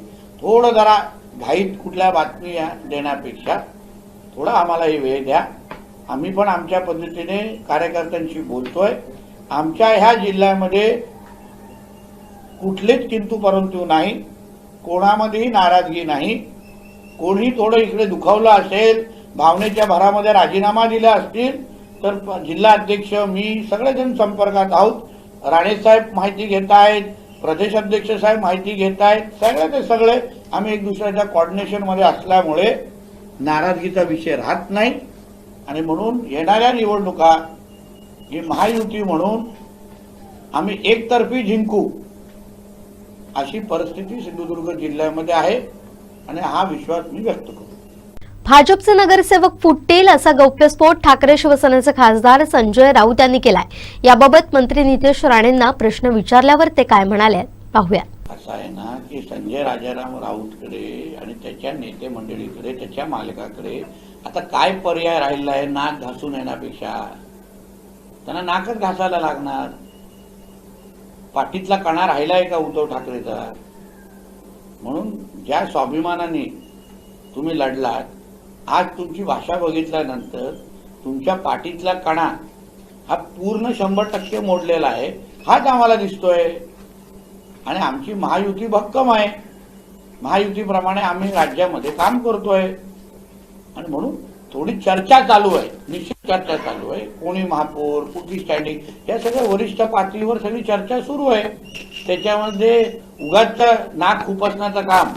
थोडं जरा घाईत कुठल्या बातमी देण्यापेक्षा थोडा आम्हालाही वेळ द्या. आम्ही पण आमच्या पद्धतीने कार्यकर्त्यांशी बोलतोय. आमच्या ह्या जिल्ह्यामध्ये कुठलेच किंतु परंतु नाही, कोणामध्येही नाराजगी नाही. कोणी थोडं इकडे दुखावलं असेल, भावनेच्या भरामध्ये राजीनामा दिला असतील तर जिल्हा अध्यक्ष मी सगळेजण संपर्कात आहोत. राणेसाहेब माहिती घेत आहेत, प्रदेश अध्यक्ष साहेब माहिती घेत आहेत. सगळे आम्ही एक दुसऱ्याच्या कोऑर्डिनेशनमध्ये असल्यामुळे नाराजगीचा विषय राहत नाही. आणि म्हणून येणाऱ्या निवडणुका ही महायुती म्हणून आम्ही एकतर्फी जिंकू अशी परिस्थिती सिंधुदुर्ग जिल्ह्यामध्ये आहे आणि हा विश्वास मी व्यक्त करतो. भाजपचे नगरसेवक फुटतील असा गौप्यस्फोट ठाकरे शिवसेनेचे खासदार संजय राऊत यांनी केलाय. याबाबत मंत्री नितेश राणेंना प्रश्न विचारल्यावर ते काय म्हणाले पाहूया. असं आहे ना की संजय राजाराम राऊतकडे आणि त्याच्या नेते मंडळीकडे, त्याच्या मालकाकडे आता काय पर्याय राहिला आहे नाक घासून येण्यापेक्षा? त्यांना नाकच घासायला लागणार. पाठीतला कणा राहिलाय का उद्धव ठाकरेचा? म्हणून ज्या स्वाभिमानाने तुम्ही लढलात, आज तुमची भाषा बघितल्यानंतर तुमच्या पाठीतला कणा हा पूर्ण 100% मोडलेला आहे. हाच आम्हाला दिसतोय. आणि आमची महायुती भक्कम आहे. महायुतीप्रमाणे आम्ही राज्यामध्ये काम करतोय. आणि म्हणून थोडी चर्चा चालू आहे, निश्चित चर्चा चालू आहे. कोणी महापौर, कुठली स्टँडिंग, या सगळ्या वरिष्ठ पातळीवर सगळी चर्चा सुरू आहे. त्याच्यामध्ये उगाच नाक खुपसण्याचं काम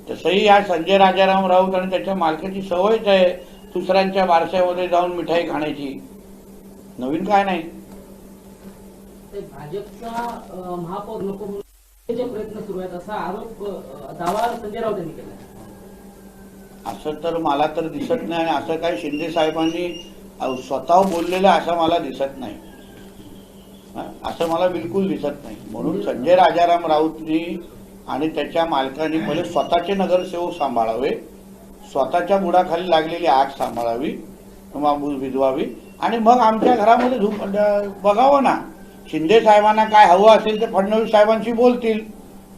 तसंही या संजय राजाराम राऊत आणि त्याच्या मालकाची सवयच आहे दुसऱ्यांच्या बारशामध्ये जाऊन मिठाई खाण्याची. नवीन काय नाही. भाजपचा महापौर नको म्हणून प्रयत्न सुरू आहेत असा आरोप दावा संजय राऊत यांनी केला. असं तर मला तर दिसत नाही. आणि असं काही शिंदे साहेबांनी स्वतः बोललेलं असं मला दिसत नाही. असं मला बिलकुल दिसत नाही. म्हणून संजय राजाराम राऊतनी आणि त्याच्या मालकांनी पहिले स्वतःचे नगरसेवक सांभाळावे, स्वतःच्या बुडाखाली लागलेली आग सांभाळावी, विधवावी आणि मग आमच्या घरामध्ये बघावं ना. शिंदे साहेबांना काय हवं असेल ते फडणवीस साहेबांशी बोलतील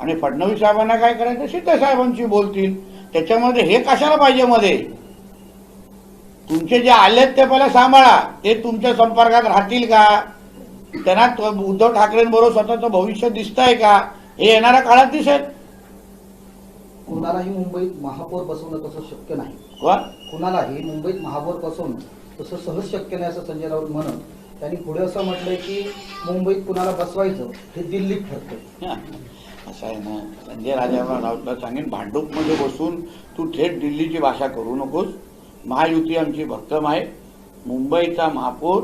आणि फडणवीस साहेबांना काय करायचं शिंदे साहेबांशी बोलतील. त्याच्यामध्ये हे कशाला पाहिजे मध्ये? तुमचे जे आलेत ते पहिला सांभाळा. ते तुमच्या संपर्कात राहतील का? त्यांना उद्धव ठाकरेंबरोबर स्वतःचं भविष्य दिसतंय का हे येणाऱ्या काळात दिसेल. कुणालाही मुंबईत महापौर बसवणं तसं शक्य नाही. कुणालाही मुंबईत महापौर बसवणं तसं सहज शक्य नाही असं संजय राऊत म्हणत त्यांनी पुढे असं म्हटलंय की मुंबईत कुणाला बसवायचं हे दिल्लीत ठरतं. असं आहे ना, संजय राजाराम राऊतला सांगेन भांडूपमध्ये बसून तू थेट दिल्लीची भाषा करू नकोस. महायुती आमची भक्कम आहे. मुंबईचा महापौर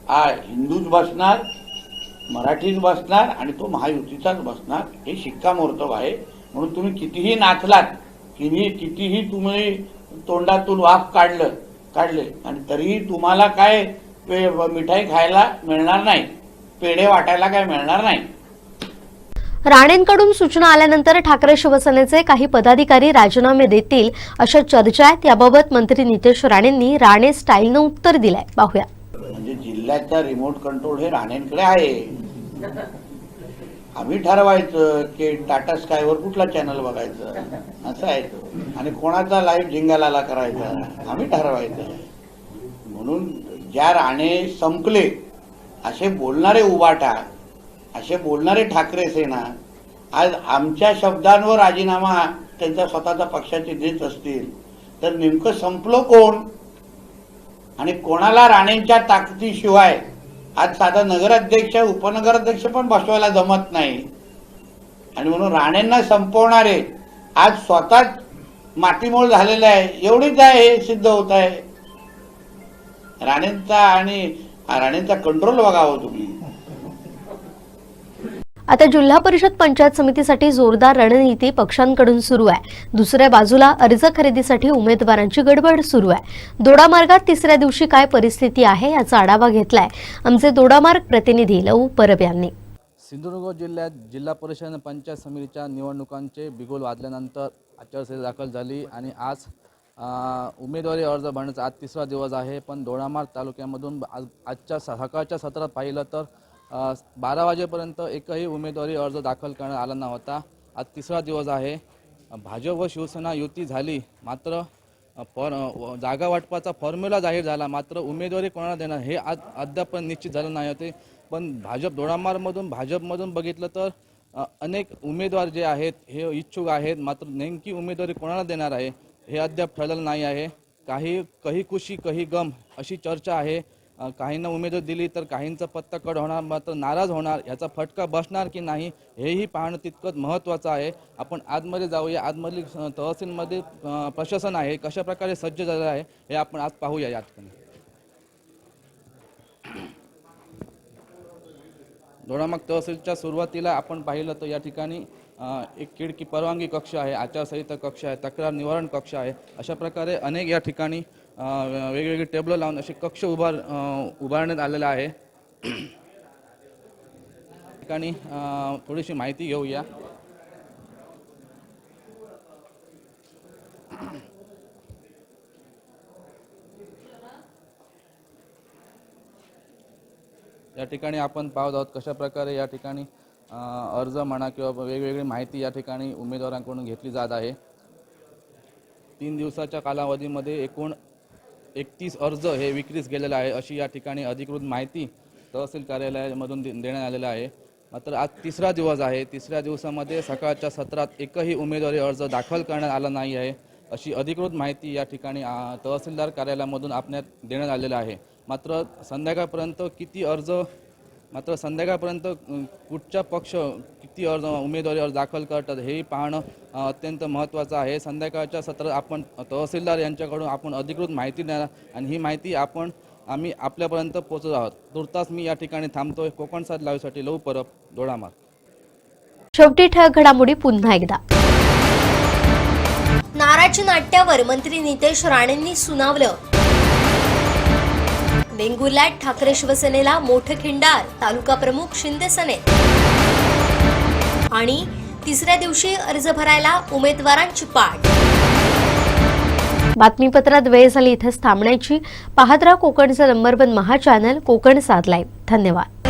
हा हिंदूच बसणार, मराठीच बसणार आणि तो महायुतीचाच बसणार हे शिक्कामोर्तब आहे. म्हणून तुम्ही कितीही नाचलात, कितीही तुम्ही तोंडातून वाफ काढले आणि तरीही तुम्हाला काय मिठाई खायला मिळणार नाही, पेढे वाटायला काय मिळणार नाही. राणेंकडून सूचना आल्यानंतर ठाकरे शिवसेनेचे काही पदाधिकारी राजीनामे देतील अशा चर्चा आहेत. याबाबत मंत्री नितेश राणेंनी राणे स्टाईलनं उत्तर दिलंय. पाहूया. म्हणजे जिल्ह्याचा रिमोट कंट्रोल हे राणेंकडे आहे. आम्ही ठरवायचं की टाटा स्कायवर कुठला चॅनल बघायचं असं आहे तो, आणि कोणाचा लाईव्ह जिंगालाला करायचा आम्ही ठरवायचं. म्हणून ज्या राणे संपले असे बोलणारे उबाटा, असे बोलणारे ठाकरे सेना आज आमच्या शब्दांवर राजीनामा त्यांचा स्वतःचा पक्षाचे देत असतील तर नेमकं संपलो कोण? आणि कोणाला राणेंच्या ताकदीशिवाय आज साधा नगराध्यक्ष उपनगराध्यक्ष पण बसवायला जमत नाही. आणि म्हणून राणेंना संपवणारे आज स्वतःच मातीमोल झालेले आहे. एवढीच आहे, हे सिद्ध होत आहे. राणेंचा कंट्रोल बघावं तुम्ही. आता जिल्हा परिषद पंचायत समितीसाठी जोरदार रणनीती पक्षांकडून सुरू आहे. दुसऱ्या बाजूला अर्ज खरेदीसाठी उमेदवारांची गडबड सुरू आहे. दोडामार्गात तिसऱ्या दिवशी काय परिस्थिती आहे याचा आढावा घेतलाय आमचे दोडामार्ग प्रतिनिधी लऊ परब यांनी. सिंधुदुर्ग जिल्ह्यात जिल्हा परिषद आणि पंचायत समितीच्या निवडणुकांचे बिगुल वाजल्यानंतर आचारसंहिता दाखल झाली आणि आज उमेदवारी अर्ज भरण्याचा आज तिसरा दिवस आहे. पण दोडामार्ग तालुक्यामधून आजच्या सकाळच्या सत्रात पाहिलं तर 12 वाजेपर्यंत एकही उमेदवारी अर्ज दाखल करण्यात आला नव्हता. आज तिसरा दिवस आहे. भाजप व शिवसेना युती झाली, मात्र जागा वाटपाचा फॉर्म्युला जाहीर झाला, मात्र उमेदवारी कोणाला देणार हे आज अद्याप निश्चित झालं नाही होते. पण भाजपमधून बघितलं तर अनेक उमेदवार जे आहेत हे इच्छुक आहेत, मात्र नेमकी उमेदवारी कोणाला देणार आहे हे अद्याप ठरलेलं नाही आहे. काही खुशी काही गम अशी चर्चा आहे. काहींना उमेदवारी दिली तर काहींचा पत्ता कट होणार, मात्र नाराज होणार, याचा फटका बसणार की नाही हेही पाहणं तितकंच महत्त्वाचं आहे. आपण आतमध्ये जाऊया. आतमधील तहसीलमध्ये प्रशासन आहे कशा प्रकारे सज्ज झालं आहे हे आपण आज पाहूया. या ठिकाणी दोडामार्ग तहसीलच्या सुरुवातीला आपण पाहिलं तर या ठिकाणी एक खिडकी परवानगी कक्ष आहे, आचारसंहिता कक्ष आहे, तक्रार निवारण कक्ष आहे. अशा प्रकारे अनेक या ठिकाणी वेगवेगळे टेबल लावून असे कक्ष उभारण्यात आलेला आहे. ठिकाणी थोडीशी माहिती घेऊया. या ठिकाणी आपण पाहत आहोत कशा प्रकारे या ठिकाणी अर्ज म्हणा किंवा वेगवेगळी माहिती या ठिकाणी उमेदवारांकडून घेतली जात आहे. 3 दिवसाच्या कालावधीमध्ये एकूण 31 अर्ज हे विक्रीस गेलेले आहे अशी या ठिकाणी अधिकृत माहिती तहसील कार्यालयामधून देण्यात आलेला आहे. मात्र आज तिसरा दिवस आहे. तिसऱ्या दिवसामध्ये सकाळच्या सत्रात एकही उमेदवारी अर्ज दाखल करण्यात आला नाही आहे अशी अधिकृत माहिती या ठिकाणी तहसीलदार कार्यालयामधून आपल्यात देण्यात आलेला आहे. मात्र संध्याकाळपर्यंत कुठच्या पक्ष किती उमेदवारी अर्ज दाखल करतात हे पाहणं अत्यंत महत्त्वाचं आहे. संध्याकाळच्या सत्रात आपण तहसीलदार यांच्याकडून आपण अधिकृत माहिती देणार आणि ही माहिती आम्ही आपल्यापर्यंत पोहोचत आहोत. तुर्तास मी या ठिकाणी थांबतोय. कोकण साथ लाईव्हसाठी लऊ परब, दोडामार्ग. शेवटी ठळक घडामोडी पुन्हा एकदा. नाराजी नाट्यावर मंत्री नितेश राणेंनी सुनावलं. वेंगुर्ल्यात ठाकरे शिवसेनेला मोठं खिंडार, तालुका प्रमुख शिंदे सेनेत. आणि तिसऱ्या दिवशी अर्ज भरायला उमेदवारांची पाठ. बातमीपत्रात वेळ झाली इथेच थांबण्याची. पाहत राहा कोकणचं नंबर 1 महा चॅनल कोकण साथ लाईव्ह. धन्यवाद.